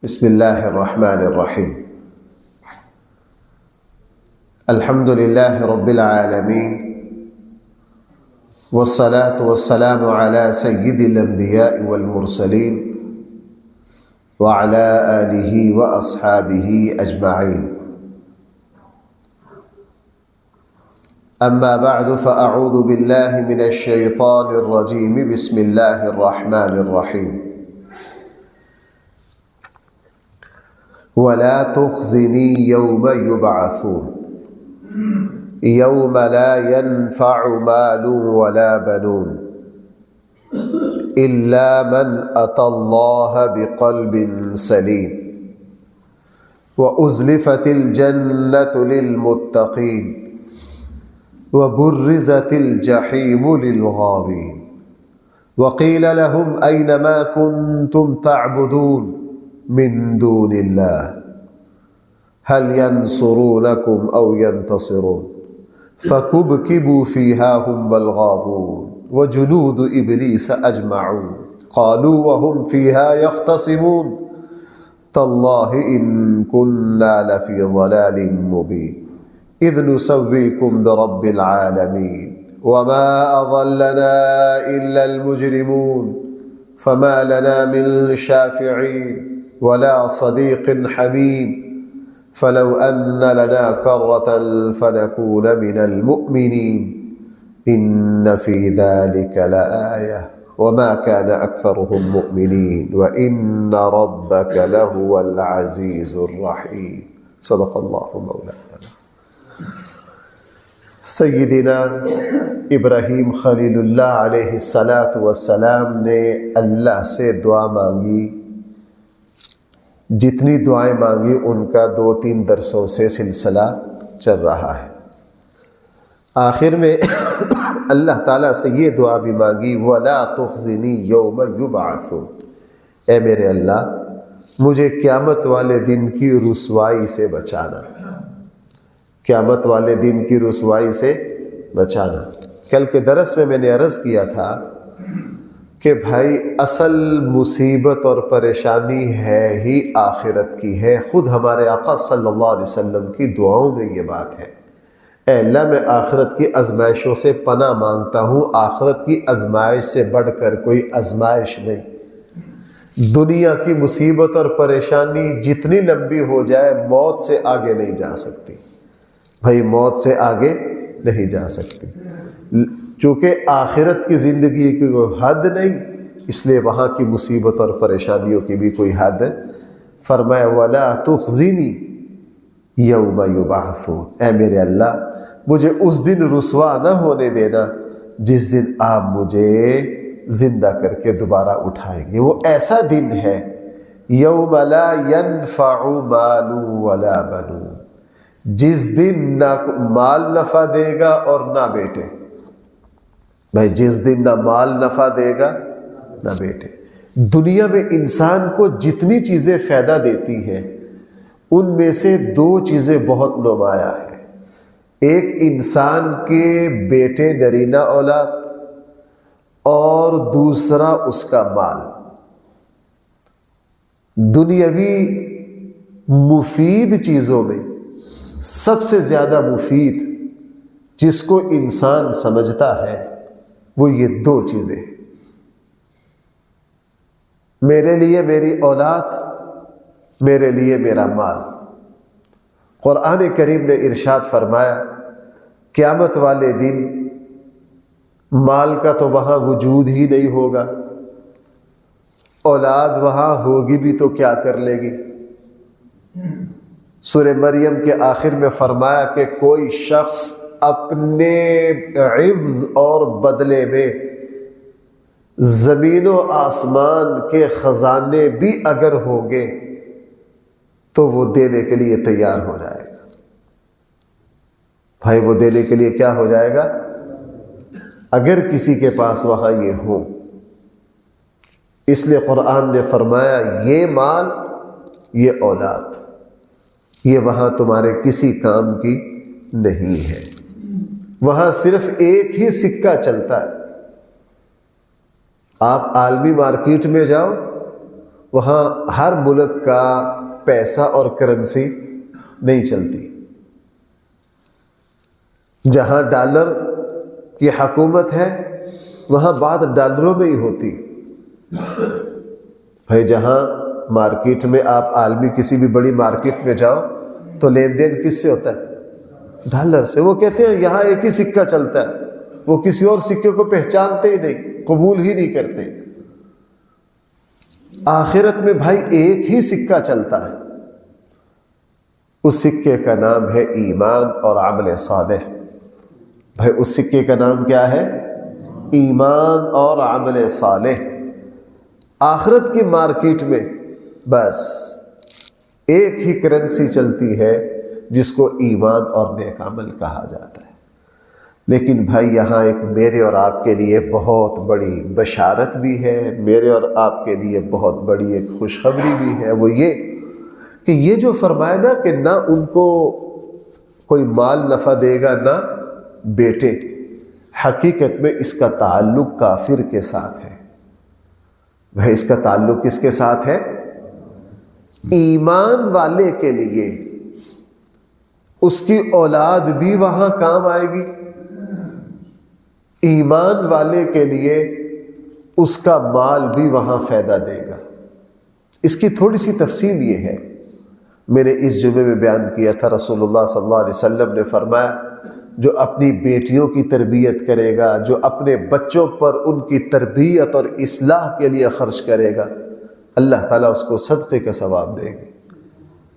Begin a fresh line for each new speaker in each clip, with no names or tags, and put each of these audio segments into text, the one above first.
بسم اللہ الرحمن الرحیم الحمد للہ رب العالمین والصلاة والسلام على سید الانبیاء والمرسلین وعلى آلہ واصحابہ اجمعین اما بعد فاعوذ باللہ من الشیطان الرجیم بسم اللہ الرحمن الرحیم وَلَا تُخْزِنِي يَوْمَ يُبْعَثُونَ يَوْمَ لَا يَنْفَعُ مَالٌ وَلَا بَنُونَ إِلَّا مَنْ أَتَى اللَّهَ بِقَلْبٍ سَلِيمٍ وَأُزْلِفَتِ الْجَنَّةُ لِلْمُتَّقِينَ وَبُرِّزَتِ الْجَحِيمُ لِلْغَاوِينَ وَقِيلَ لَهُمْ أَيْنَ مَا كُنْتُمْ تَعْبُدُونَ من دون الله هل ينصرونكم أو ينتصرون فكبكبوا فيها هم والغاوون وجنود إبليس أجمعون قالوا وهم فيها يختصمون تالله إن كنا لفي ضلال مبين إذ نسويكم برب العالمين وما أضلنا إلا المجرمون فما لنا من شافعين ولا صديق حميم فلو أن لنا كرة فنكون من المؤمنين إن في ذلك لآية وما كان أكثرهم مؤمنين وإن ربك لهو العزيز الرحيم صدق الله مولانا سیدنا ابراہیم خلیل اللہ علیہ السلام نے اللہ سے دعا مانگی. جتنی دعائیں مانگی ان کا 2-3 درسوں سے سلسلہ چل رہا ہے. آخر میں اللہ تعالیٰ سے یہ دعا بھی مانگی وَلَا تُخْزِنِي يَوْمَ يُبْعَثُونَ اے میرے اللہ مجھے قیامت والے دن کی رسوائی سے بچانا. قیامت والے دن کی رسوائی سے بچانا. کل کے درس میں نے عرض کیا تھا کہ بھائی اصل مصیبت اور پریشانی ہے ہی آخرت کی ہے. خود ہمارے آقا صلی اللہ علیہ وسلم کی دعاؤں میں یہ بات ہے. اے اللہ میں آخرت کی آزمائشوں سے پناہ مانگتا ہوں. آخرت کی آزمائش سے بڑھ کر کوئی آزمائش نہیں. دنیا کی مصیبت اور پریشانی جتنی لمبی ہو جائے موت سے آگے نہیں جا سکتی. بھائی موت سے آگے نہیں جا سکتی. چونکہ آخرت کی زندگی کی کوئی حد نہیں اس لیے وہاں کی مصیبت اور پریشانیوں کی بھی کوئی حد. فرمایا وَلَا تُخْزِنِي يَوْمَ يُبْعَثُونَ اے میرے اللہ مجھے اس دن رسوا نہ ہونے دینا جس دن آپ مجھے زندہ کر کے دوبارہ اٹھائیں گے. وہ ایسا دن ہے يَوْمَ لَا يَنْفَعُ مَالٌ وَلَا بَنُونَ جس دن نہ مال نفع دے گا اور نہ بیٹے. بھائی جس دن نہ مال نفع دے گا نہ بیٹے. دنیا میں انسان کو جتنی چیزیں فائدہ دیتی ہیں ان میں سے 2 چیزیں بہت نمایاں ہیں. ایک انسان کے بیٹے نرینہ اولاد اور دوسرا اس کا مال. دنیاوی مفید چیزوں میں سب سے زیادہ مفید جس کو انسان سمجھتا ہے وہ یہ 2 چیزیں. میرے لیے میری اولاد, میرے لیے میرا مال. قرآن کریم نے ارشاد فرمایا قیامت والے دن مال کا تو وہاں وجود ہی نہیں ہوگا. اولاد وہاں ہوگی بھی تو کیا کر لے گی. سورہ مریم کے آخر میں فرمایا کہ کوئی شخص اپنے عوض اور بدلے میں زمین و آسمان کے خزانے بھی اگر ہوں گے تو وہ دینے کے لیے تیار ہو جائے گا. بھائی وہ دینے کے لیے کیا ہو جائے گا اگر کسی کے پاس وہاں یہ ہو. اس لیے قرآن نے فرمایا یہ مال یہ اولاد یہ وہاں تمہارے کسی کام کی نہیں ہے. وہاں صرف ایک ہی سکہ چلتا ہے. آپ عالمی مارکیٹ میں جاؤ وہاں ہر ملک کا پیسہ اور کرنسی نہیں چلتی. جہاں ڈالر کی حکومت ہے وہاں بات ڈالروں میں ہی ہوتی. بھائی جہاں مارکیٹ میں آپ عالمی کسی بھی بڑی مارکیٹ میں جاؤ تو لین دین کس سے ہوتا ہے؟ ڈالر سے. وہ کہتے ہیں یہاں ایک ہی سکہ چلتا ہے، وہ کسی اور سکے کو پہچانتے ہی نہیں، قبول ہی نہیں کرتے. آخرت میں بھائی ایک ہی سکہ چلتا ہے، اس سکے کا نام ہے ایمان اور عمل صالح. بھائی اس سکے کا نام کیا ہے؟ ایمان اور عمل صالح. آخرت کی مارکیٹ میں بس ایک ہی کرنسی چلتی ہے جس کو ایمان اور نیک عمل کہا جاتا ہے. لیکن بھائی یہاں ایک میرے اور آپ کے لیے بہت بڑی بشارت بھی ہے، میرے اور آپ کے لیے بہت بڑی ایک خوشخبری بھی ہے. وہ یہ کہ یہ جو فرمایا نا کہ نہ ان کو کوئی مال نفع دے گا نہ بیٹے، حقیقت میں اس کا تعلق کافر کے ساتھ ہے. بھائی اس کا تعلق کس کے ساتھ ہے؟ ایمان والے کے لیے اس کی اولاد بھی وہاں کام آئے گی، ایمان والے کے لیے اس کا مال بھی وہاں فائدہ دے گا. اس کی تھوڑی سی تفصیل یہ ہے، میں نے اس جمعے میں بیان کیا تھا. رسول اللہ صلی اللہ علیہ وسلم نے فرمایا جو اپنی بیٹیوں کی تربیت کرے گا، جو اپنے بچوں پر ان کی تربیت اور اصلاح کے لیے خرچ کرے گا، اللہ تعالیٰ اس کو صدقے کا ثواب دیں گے.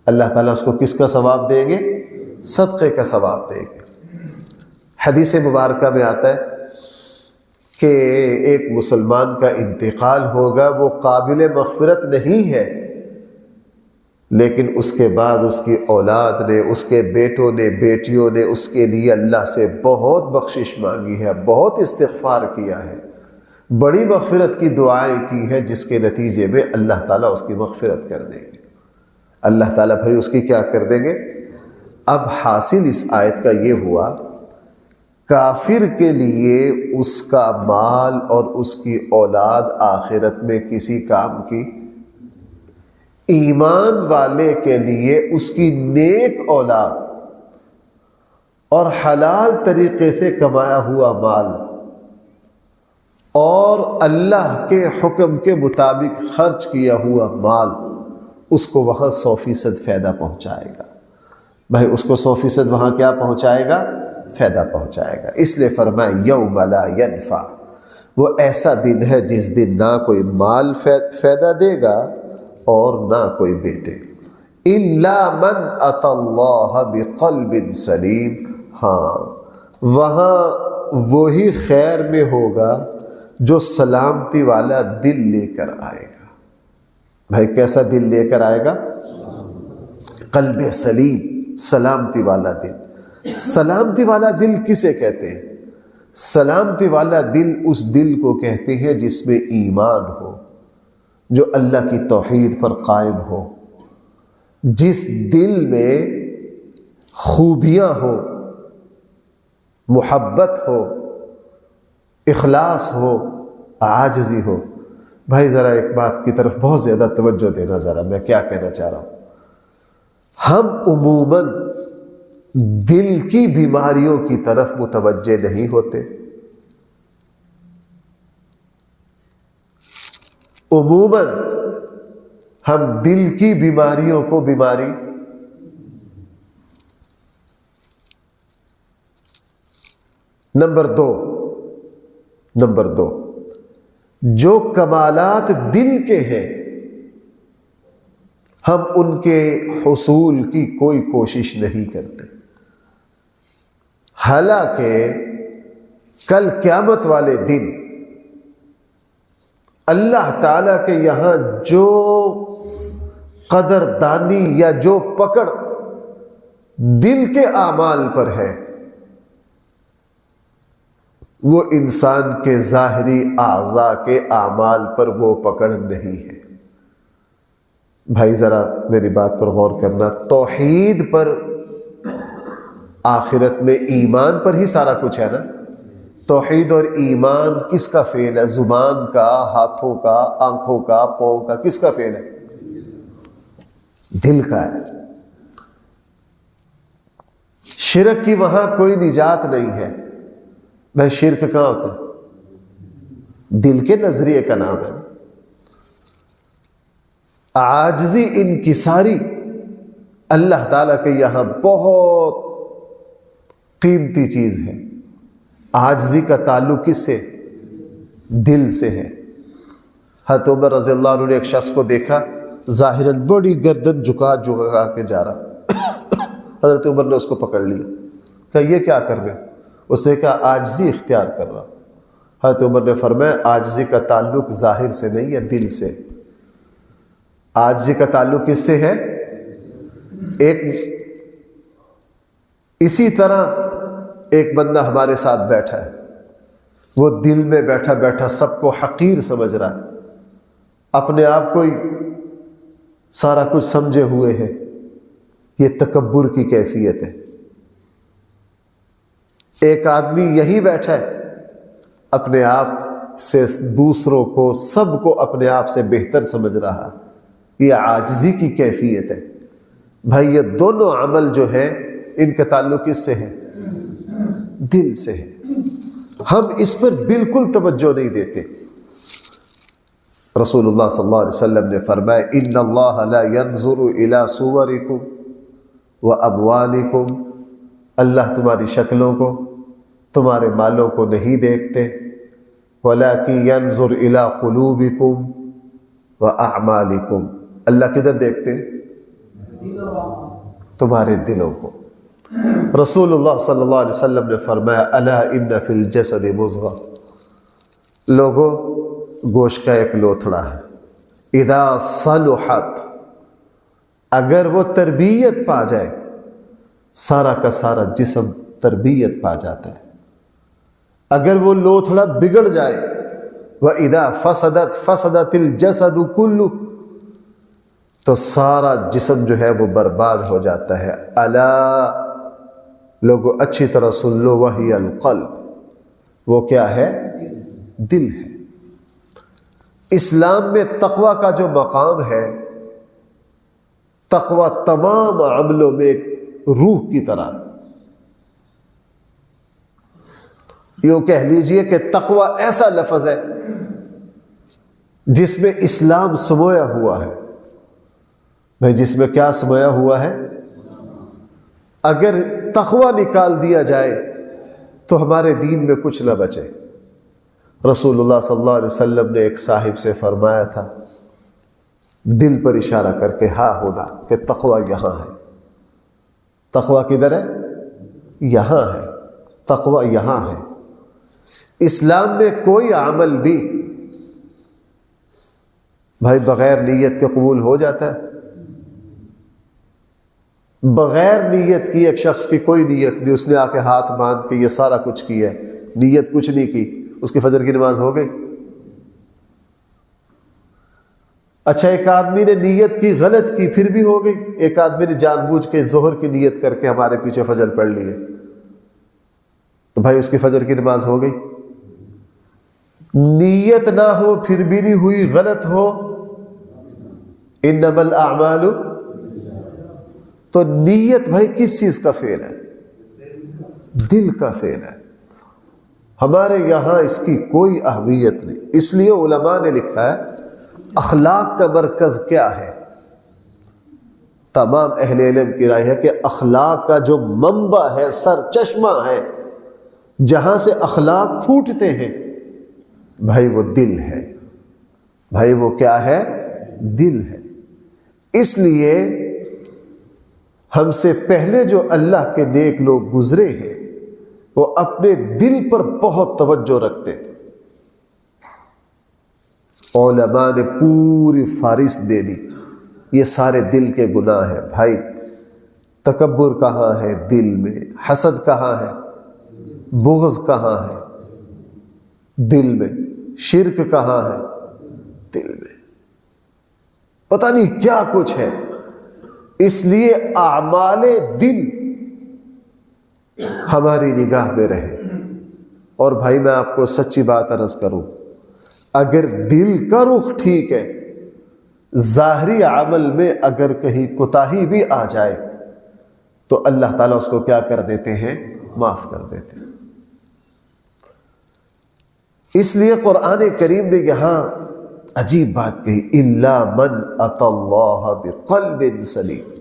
اللہ تعالیٰ اس کو کس کا ثواب دیں گے؟ صدقے کا ثواب دیں گے. حدیث مبارکہ میں آتا ہے کہ ایک مسلمان کا انتقال ہوگا، وہ قابل مغفرت نہیں ہے، لیکن اس کے بعد اس کی اولاد نے، اس کے بیٹوں نے، بیٹیوں نے اس کے لیے اللہ سے بہت بخشش مانگی ہے، بہت استغفار کیا ہے، بڑی مغفرت کی دعائیں کی ہیں، جس کے نتیجے میں اللہ تعالیٰ اس کی مغفرت کر دیں گے. اللہ تعالیٰ بھائی اس کی کیا کر دیں گے؟ اب حاصل اس آیت کا یہ ہوا، کافر کے لیے اس کا مال اور اس کی اولاد آخرت میں کسی کام کی، ایمان والے کے لیے اس کی نیک اولاد اور حلال طریقے سے کمایا ہوا مال اور اللہ کے حکم کے مطابق خرچ کیا ہوا مال اس کو وہاں 100% فائدہ پہنچائے گا. بھائی اس کو 100% وہاں کیا پہنچائے گا؟ فائدہ پہنچائے گا. اس لیے فرمایا یوم لا ینفع، وہ ایسا دن ہے جس دن نہ کوئی مال فائدہ دے گا اور نہ کوئی بیٹے. الا من اتی اللہ بقلب سلیم، ہاں وہاں وہی خیر میں ہوگا جو سلامتی والا دل لے کر آئے گا. بھائی کیسا دل لے کر آئے گا؟ قلب سلیم، سلامتی والا دل. سلامتی والا دل کسے کہتے ہیں؟ سلامتی والا دل اس دل کو کہتے ہیں جس میں ایمان ہو، جو اللہ کی توحید پر قائم ہو، جس دل میں خوبیاں ہو، محبت ہو، اخلاص ہو، عاجزی ہو. بھائی ذرا ایک بات کی طرف بہت زیادہ توجہ دینا، ذرا میں کیا کہنا چاہ رہا ہوں. ہم عموماً دل کی بیماریوں کی طرف متوجہ نہیں ہوتے. عموماً ہم دل کی بیماریوں کو بیماری نمبر دو جو کمالات دل کے ہیں ہم ان کے حصول کی کوئی کوشش نہیں کرتے. حالانکہ کل قیامت والے دن اللہ تعالیٰ کے یہاں جو قدردانی یا جو پکڑ دل کے اعمال پر ہے وہ انسان کے ظاہری اعضاء کے اعمال پر وہ پکڑ نہیں ہے. بھائی ذرا میری بات پر غور کرنا. توحید پر، آخرت میں ایمان پر ہی سارا کچھ ہے نا. توحید اور ایمان کس کا فعل ہے؟ زبان کا، ہاتھوں کا، آنکھوں کا، پاؤں کا، کس کا فعل ہے؟ دل کا ہے۔ شرک کی وہاں کوئی نجات نہیں ہے۔ بھائی شرک کہاں ہوتا ہے؟ دل کے نظریے کا نام ہے۔ عاجزی انکساری اللہ تعالیٰ کے یہاں بہت قیمتی چیز ہے۔ عاجزی کا تعلق کس سے؟ دل سے ہے۔ حضرت عمر رضی اللہ عنہ نے ایک شخص کو دیکھا ظاہراً بڑی گردن جھکا کے جا رہا۔ حضرت عمر نے اس کو پکڑ لیا، کہا یہ کیا کر رہے؟ اس نے کہا عاجزی اختیار کر رہا۔ حضرت عمر نے فرمایا عاجزی کا تعلق ظاہر سے نہیں ہے، دل سے۔ عاجزی کا تعلق کس سے ہے؟ اسی طرح ایک بندہ ہمارے ساتھ بیٹھا ہے، وہ دل میں بیٹھا بیٹھا سب کو حقیر سمجھ رہا ہے، اپنے آپ کو ہی سارا کچھ سمجھے ہوئے ہے۔ یہ تکبر کی کیفیت ہے۔ ایک آدمی یہی بیٹھا ہے، اپنے آپ سے دوسروں کو، سب کو اپنے آپ سے بہتر سمجھ رہا ہے۔ یہ عاجزی کی کیفیت ہے۔ بھائی یہ دونوں عمل جو ہے ان کا تعلق کس سے ہے؟ دل سے ہے۔ ہم اس پر بالکل توجہ نہیں دیتے۔ رسول اللہ صلی اللہ علیہ وسلم نے فرمایا ان اللہ لا ينظر الى صورکم واموالکم، اللہ تمہاری شکلوں کو، تمہارے مالوں کو نہیں دیکھتے، ولکن ينظر الى قلوبکم واعمالکم، اللہ کدھر دیکھتے؟ تمہارے دلوں کو۔ رسول اللہ صلی اللہ علیہ وسلم نے فرمایا الا ان فی الجسد مضغہ، لوگوں گوشت کا ایک لوتھڑا ہے، اذا صلحت، اگر وہ تربیت پا جائے سارا کا سارا جسم تربیت پا جاتا ہے۔ اگر وہ لوتھڑا بگڑ جائے وَإِذَا فَسَدَتْ فَسَدَتِ الْجَسَدُ كُلُّهُ، تو سارا جسم جو ہے وہ برباد ہو جاتا ہے۔ الا، لوگوں اچھی طرح سن لو، وہی القلب، وہ کیا ہے؟ دل ہے۔ اسلام میں تقوی کا جو مقام ہے، تقوی تمام عملوں میں ایک روح کی طرح، یوں کہہ لیجئے کہ تقوی ایسا لفظ ہے جس میں اسلام سمویا ہوا ہے۔ بھائی جس میں کیا سمویا ہوا ہے؟ اگر تقوی نکال دیا جائے تو ہمارے دین میں کچھ نہ بچے۔ رسول اللہ صلی اللہ علیہ وسلم نے ایک صاحب سے فرمایا تھا، دل پر اشارہ کر کے ہاں ہونا، کہ تقوی یہاں ہے۔ تقوی کدھر ہے؟ یہاں ہے۔ تقوی یہاں ہے۔ اسلام میں کوئی عمل بھی بھائی بغیر نیت کے قبول ہو جاتا ہے؟ بغیر نیت کی، ایک شخص کی کوئی نیت نہیں، اس نے آ کے ہاتھ باندھ کے یہ سارا کچھ کیا ہے، نیت کچھ نہیں کی، اس کی فجر کی نماز ہو گئی؟ اچھا ایک آدمی نے نیت کی، غلط کی، پھر بھی ہو گئی۔ ایک آدمی نے جان بوجھ کے ظہر کی نیت کر کے ہمارے پیچھے فجر پڑھ لی ہے، تو بھائی اس کی فجر کی نماز ہو گئی؟ نیت نہ ہو پھر بھی نہیں ہوئی، غلط ہو، انما الاعمال، تو نیت بھائی کس چیز کا فعل ہے؟ دل کا فعل ہے۔ ہمارے یہاں اس کی کوئی اہمیت نہیں۔ اس لیے علماء نے لکھا ہے اخلاق کا مرکز کیا ہے؟ تمام اہل علم کی رائے ہے کہ اخلاق کا جو منبع ہے، سر چشمہ ہے، جہاں سے اخلاق پھوٹتے ہیں، بھائی وہ دل ہے۔ بھائی وہ کیا ہے؟ دل ہے۔ اس لیے ہم سے پہلے جو اللہ کے نیک لوگ گزرے ہیں، وہ اپنے دل پر بہت توجہ رکھتے تھے۔ علماء نے پوری فہرست دے دی، یہ سارے دل کے گناہ ہیں۔ بھائی تکبر کہاں ہے؟ دل میں۔ حسد کہاں ہے؟ بغض کہاں ہے؟ دل میں۔ شرک کہاں ہے؟ دل میں۔ پتہ نہیں کیا کچھ ہے۔ اس لیے اعمال دل ہماری نگاہ میں رہے۔ اور بھائی میں آپ کو سچی بات عرض کروں، اگر دل کا رخ ٹھیک ہے، ظاہری عمل میں اگر کہیں کوتاہی بھی آ جائے تو اللہ تعالیٰ اس کو کیا کر دیتے ہیں؟ معاف کر دیتے ہیں۔ اس لیے قرآن کریم نے یہاں عجیب بات کہی، اِلَّا مَنْ أَتَى اللَّهَ بِقَلْبٍ سَلِيمٍ۔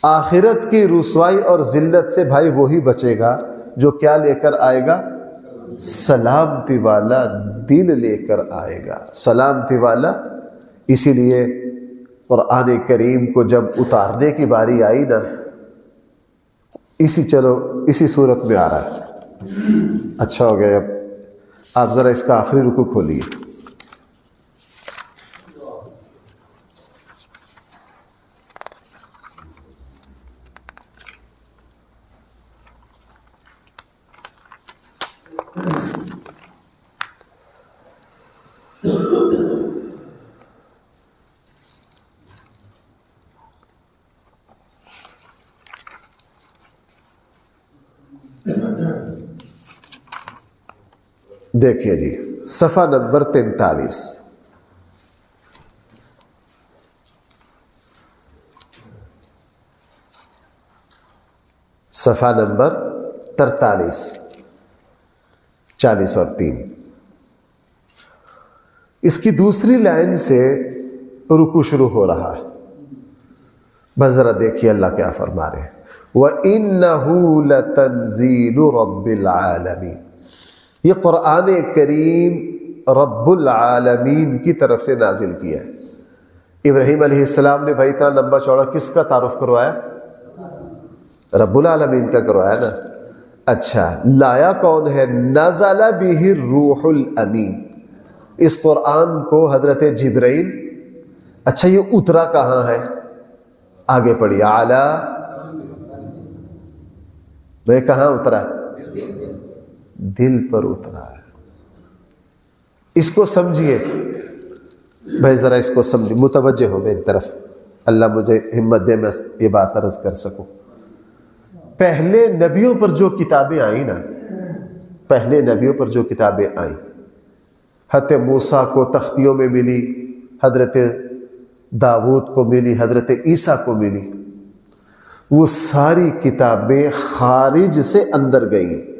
آخرت کی رسوائی اور ذلت سے بھائی وہی بچے گا جو کیا لے کر آئے گا؟ سلامتی والا دل لے کر آئے گا، سلامتی والا۔ اسی لیے قرآن کریم کو جب اتارنے کی باری آئی نا، اسی صورت میں آ رہا ہے۔ اچھا ہو گیا، اب آپ ذرا اس کا آخری رکوع کھولیے۔ دیکھیے جی، صفحہ نمبر 43، صفحہ نمبر 43، 40 اور 3۔ اس کی دوسری لائن سے رکوع شروع ہو رہا ہے۔ بس ذرا دیکھیے اللہ کیا فرما رہے ہیں، وَإِنَّهُ لَتَنزِيلُ رَبِّ الْعَالَمِينَ۔ یہ قرآن کریم رب العالمین کی طرف سے نازل کیا ہے۔ ابراہیم علیہ السلام نے بھائی اتنا لمبا چوڑا کس کا تعارف کروایا؟ رب العالمین کا کروایا نا۔ اچھا، لایا کون ہے؟ نزل بہ الروح الامین، اس قرآن کو حضرت جبرائیل۔ اچھا، یہ اترا کہاں ہے؟ آگے پڑھیے، اعلیٰ میں کہاں اترا؟ دل پر اترا ہے۔ اس کو سمجھیے بھائی، ذرا اس کو سمجھیے، متوجہ ہو میری طرف، اللہ مجھے ہمت دے میں یہ بات عرض کر سکوں۔ پہلے نبیوں پر جو کتابیں آئیں نا، پہلے نبیوں پر جو کتابیں آئیں، حضرت موسیٰ کو تختیوں میں ملی، حضرت داؤد کو ملی، حضرت عیسیٰ کو ملی، وہ ساری کتابیں خارج سے اندر گئیں۔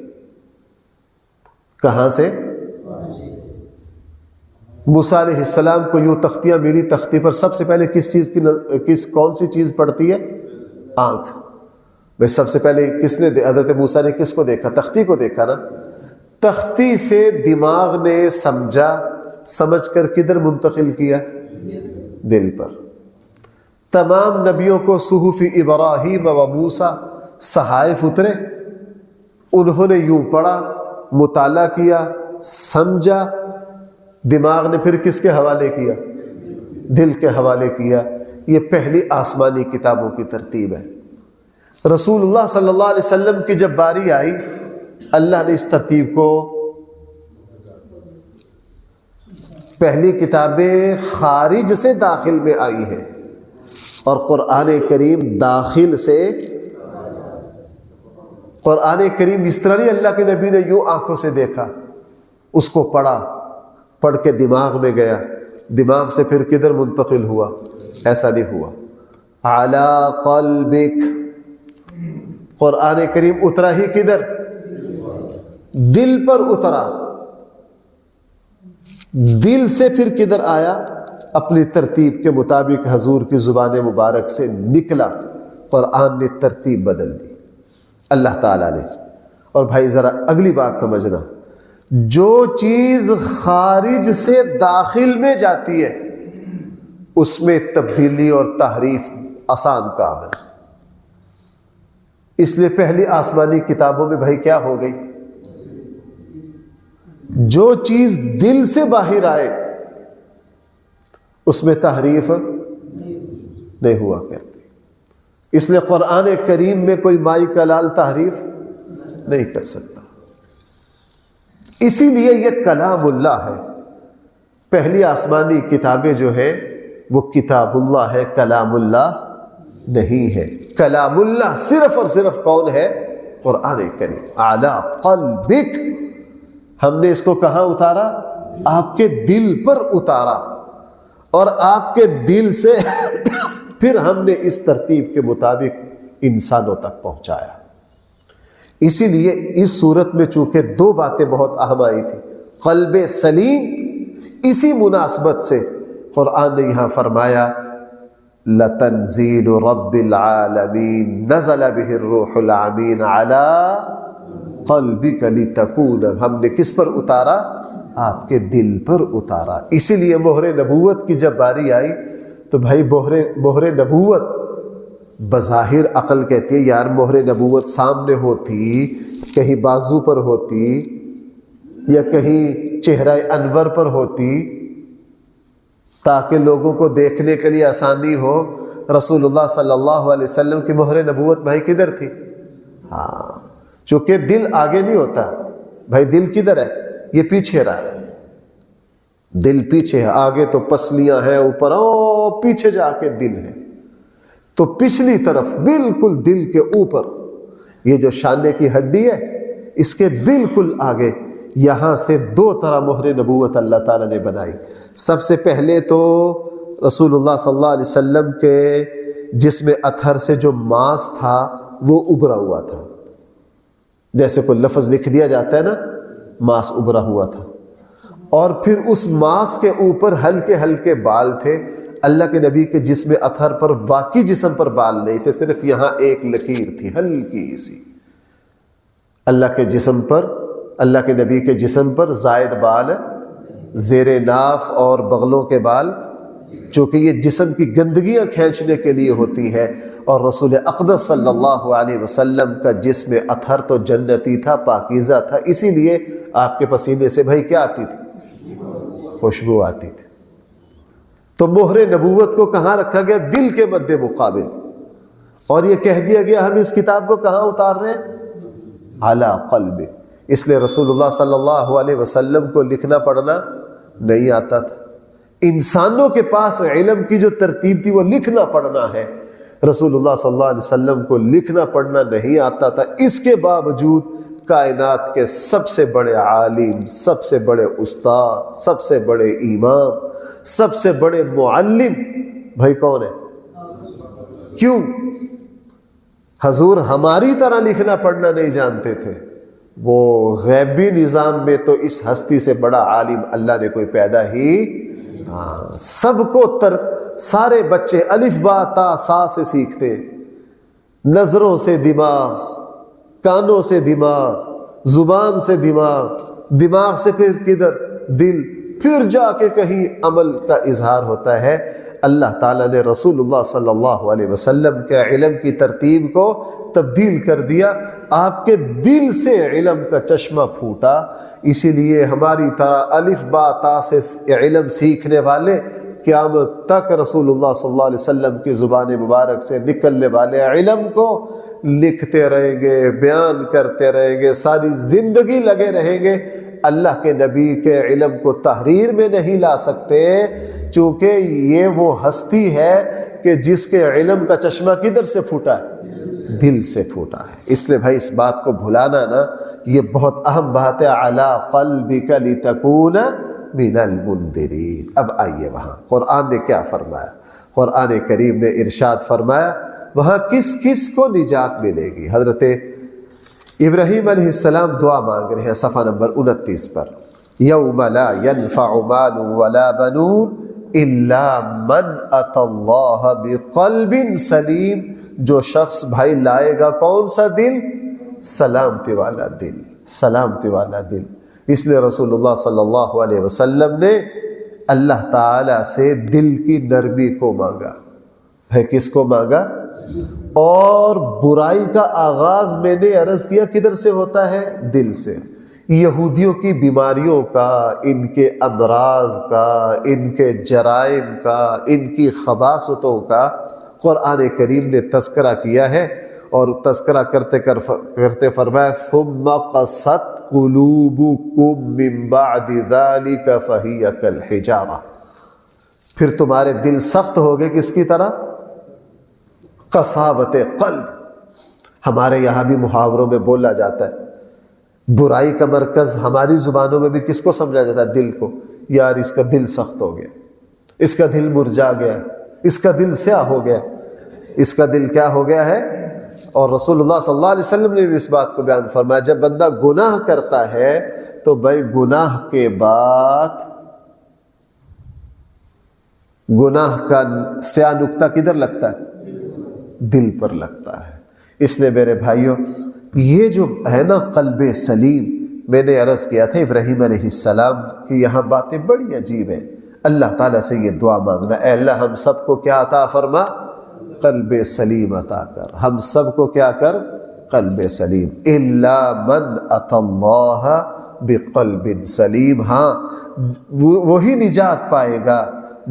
کہاں سے؟ موسیٰ علیہ السلام کو یوں تختیاں ملی، تختی پر سب سے پہلے کون سی چیز پڑتی ہے؟ آنکھ۔ بھائی سب سے پہلے کس نے حضرت موسیٰ نے کس کو دیکھا؟ تختی کو دیکھا نا۔ تختی سے دماغ نے سمجھا، سمجھ کر کدھر منتقل کیا؟ دل پر۔ تمام نبیوں کو صحف ابراہیم و موسیٰ صحائف اترے، انہوں نے یوں پڑھا، مطالعہ کیا، سمجھا، دماغ نے پھر کس کے حوالے کیا؟ دل کے حوالے کیا۔ یہ پہلی آسمانی کتابوں کی ترتیب ہے۔ رسول اللہ صلی اللہ علیہ وسلم کی جب باری آئی، اللہ نے اس ترتیب کو، پہلی کتابیں خارج سے داخل میں آئی ہیں، اور قرآن کریم داخل سے۔ قرآن کریم اس طرح نہیں اللہ کے نبی نے یوں آنکھوں سے دیکھا، اس کو پڑھا، پڑھ کے دماغ میں گیا، دماغ سے پھر کدھر منتقل ہوا؟ ایسا نہیں ہوا۔ علی قلبک، قرآن کریم اترا ہی کدھر؟ دل پر اترا۔ دل سے پھر کدھر آیا؟ اپنی ترتیب کے مطابق حضور کی زبان مبارک سے نکلا، قرآن نے ترتیب بدل دی اللہ تعالیٰ نے۔ اور بھائی ذرا اگلی بات سمجھنا، جو چیز خارج سے داخل میں جاتی ہے اس میں تبدیلی اور تحریف آسان کام ہے۔ اس لیے پہلی آسمانی کتابوں میں بھائی کیا ہو گئی؟ جو چیز دل سے باہر آئے اس میں تحریف نہیں ہوا کرتی۔ اس لیے قرآن کریم میں کوئی مائی کلال تحریف نہیں کر سکتا۔ اسی لیے یہ کلام اللہ ہے۔ پہلی آسمانی کتابیں جو ہے وہ کتاب اللہ ہے، کلام اللہ نہیں ہے۔ کلام اللہ صرف اور صرف کون ہے؟ قرآن کریم۔ اعلیٰ قلبک، ہم نے اس کو کہاں اتارا؟ آپ کے دل پر اتارا، اور آپ کے دل سے پھر ہم نے اس ترتیب کے مطابق انسانوں تک پہنچایا۔ اسی لیے اس صورت میں چونکہ دو باتیں بہت اہم آئی تھی، قلب سلیم، اسی مناسبت سے قرآن نے یہاں فرمایا لَتَنزِيلُ رَبِّ الْعَالَمِينَ نَزَلَ بِهِ الرُّوحُ الْأَمِينُ عَلَىٰ قَلْبِكَ لِتَكُونَ، ہم نے کس پر اتارا؟ آپ کے دل پر اتارا۔ اسی لیے مہر نبوت کی جب باری آئی تو بھائی مہر نبوت بظاہر عقل کہتی ہے یار مہر نبوت سامنے ہوتی، کہیں بازو پر ہوتی یا کہیں چہرہ انور پر ہوتی تاکہ لوگوں کو دیکھنے کے لیے آسانی ہو۔ رسول اللہ صلی اللہ علیہ وسلم کی مہر نبوت بھائی کدھر تھی؟ ہاں، چونکہ دل آگے نہیں ہوتا بھائی، دل کدھر ہے؟ یہ پیچھے رہا ہے، دل پیچھے ہے، آگے تو پسلیاں ہیں اوپر، او پیچھے جا کے دل ہے، تو پچھلی طرف بالکل دل کے اوپر یہ جو شانے کی ہڈی ہے اس کے بالکل آگے یہاں سے دو طرح مہر نبوت اللہ تعالیٰ نے بنائی۔ سب سے پہلے تو رسول اللہ صلی اللہ علیہ وسلم کے جسم اطہر سے جو ماس تھا وہ ابھرا ہوا تھا، جیسے کوئی لفظ لکھ دیا جاتا ہے نا، ماس ابھرا ہوا تھا، اور پھر اس ماس کے اوپر ہلکے ہلکے بال تھے۔ اللہ کے نبی کے جسم اطہر پر باقی جسم پر بال نہیں تھے، صرف یہاں ایک لکیر تھی ہلکی سی۔ اللہ کے جسم پر، اللہ کے نبی کے جسم پر زائد بال زیر ناف اور بغلوں کے بال، چونکہ یہ جسم کی گندگیاں کھینچنے کے لیے ہوتی ہے، اور رسول اقدس صلی اللہ علیہ وسلم کا جسم اطہر تو جنتی تھا، پاکیزہ تھا، اسی لیے آپ کے پسینے سے بھائی کیا آتی تھی؟ خوشبو آتی تھی۔ تو مہر نبوت کو کہاں رکھا گیا؟ دل کے مد مقابل، اور یہ کہہ دیا گیا ہم اس کتاب کو کہاں اتار رہے ہیں؟ علی قلب۔ اس لیے رسول اللہ صلی اللہ علیہ وسلم کو لکھنا پڑھنا نہیں آتا تھا۔ انسانوں کے پاس علم کی جو ترتیب تھی وہ لکھنا پڑھنا ہے، رسول اللہ صلی اللہ علیہ وسلم کو لکھنا پڑھنا نہیں آتا تھا۔ اس کے باوجود کائنات کے سب سے بڑے عالم، سب سے بڑے استاد، سب سے بڑے امام، سب سے بڑے معلم بھائی کون ہے؟ کیوں؟ حضور ہماری طرح لکھنا پڑھنا نہیں جانتے تھے، وہ غیبی نظام میں تو اس ہستی سے بڑا عالم اللہ نے کوئی پیدا ہی سب کو سارے بچے الف با تا سا سے سیکھتے، نظروں سے دماغ، کانوں سے دماغ، زبان سے دماغ، دماغ سے پھر کدھر؟ دل، پھر جا کے کہیں عمل کا اظہار ہوتا ہے۔ اللہ تعالیٰ نے رسول اللہ صلی اللہ علیہ وسلم کے علم کی ترتیب کو تبدیل کر دیا، آپ کے دل سے علم کا چشمہ پھوٹا۔ اسی لیے ہماری طرح الف با تا سے علم سیکھنے والے قیامت تک رسول اللہ صلی اللہ علیہ وسلم کی زبان مبارک سے نکلنے والے علم کو لکھتے رہیں گے، بیان کرتے رہیں گے، ساری زندگی لگے رہیں گے۔ اللہ کے نبی کے علم کو تحریر میں نہیں لا سکتے، چونکہ یہ وہ ہستی ہے کہ جس کے علم کا چشمہ کدھر سے پھوٹا ہے؟ دل سے پھوٹا ہے۔ اس لیے بھائی اس بات کو بھلانا نا، یہ بہت اہم بات ہے۔ علی قلبک لتکون من المنذرین۔ اب آئیے وہاں قرآن نے کیا فرمایا؟ قرآن کریم نے ارشاد فرمایا وہاں کس کس کو نجات ملے گی۔ حضرت ابراہیم علیہ السلام دعا مانگ رہے ہیں صفحہ نمبر 29 پر، یوم لا ینفع مال ولا بنون الا من اتی اللہ بقلب سلیم۔ جو شخص بھائی لائے گا کون سا دل؟ سلامتی والا دل، سلامتی والا دل۔ اس لیے رسول اللہ صلی اللہ علیہ وسلم نے اللہ تعالی سے دل کی نرمی کو مانگا ہے۔ کس کو مانگا؟ اور برائی کا آغاز میں نے عرض کیا کدھر سے ہوتا ہے؟ دل سے۔ یہودیوں کی بیماریوں کا، ان کے امراض کا، ان کے جرائم کا، ان کی خباثتوں کا قرآن کریم نے تذکرہ کیا ہے، اور تذکرہ کرتے فرمایا ثم قست قلوبکم من بعد ذلک فہی کالحجارہ۔ پھر تمہارے دل سخت ہو گئے کس کی طرح؟ قساوت قلب۔ ہمارے یہاں بھی محاوروں میں بولا جاتا ہے برائی کا مرکز ہماری زبانوں میں بھی کس کو سمجھا جاتا ہے؟ دل کو. یار اس کا دل سخت ہو گیا، اس کا دل مرجھا گیا، اس کا دل سیاہ ہو گیا، اس کا دل کیا ہو گیا ہے. اور رسول اللہ صلی اللہ علیہ وسلم نے بھی اس بات کو بیان فرمایا، جب بندہ گناہ کرتا ہے تو بھائی گناہ کے بعد گناہ کا سیاہ نقطہ کدھر لگتا ہے؟ دل پر لگتا ہے. اس لیے میرے بھائیوں، یہ جو ہے نا قلب سلیم، میں نے عرض کیا تھا ابراہیم علیہ السلام کی یہاں باتیں بڑی عجیب ہیں. اللہ تعالیٰ سے یہ دعا مانگنا، اے اللہ ہم سب کو کیا عطا فرما؟ قلب سلیم عطا کر. ہم سب کو کیا کر؟ قلب سلیم. الا من اتی اللہ بقلب سلیم. ہاں وہی نجات پائے گا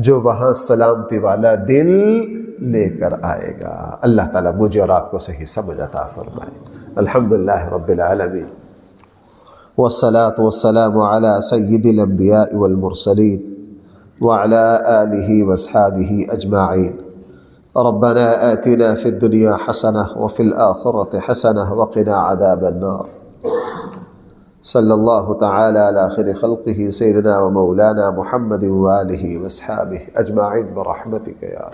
جو وہاں سلامتی والا دل لے کر آئے گا. اللہ تعالیٰ مجھے اور آپ کو صحیح سمجھ عطا فرمائے. الحمدللہ رب العالمین، والصلاة والسلام على سید الانبیاء والمرسلین وعلى آلہ واصحابہ اجمعین. ربنا آتنا في الدنيا حسنة وفي الآخرة حسنة وقنا عذاب النار. صلی اللہ تعالی علی خیر خلقہ سیدنا و مولانا محمد وآلہ واصحابہ اجمعین برحمتک یا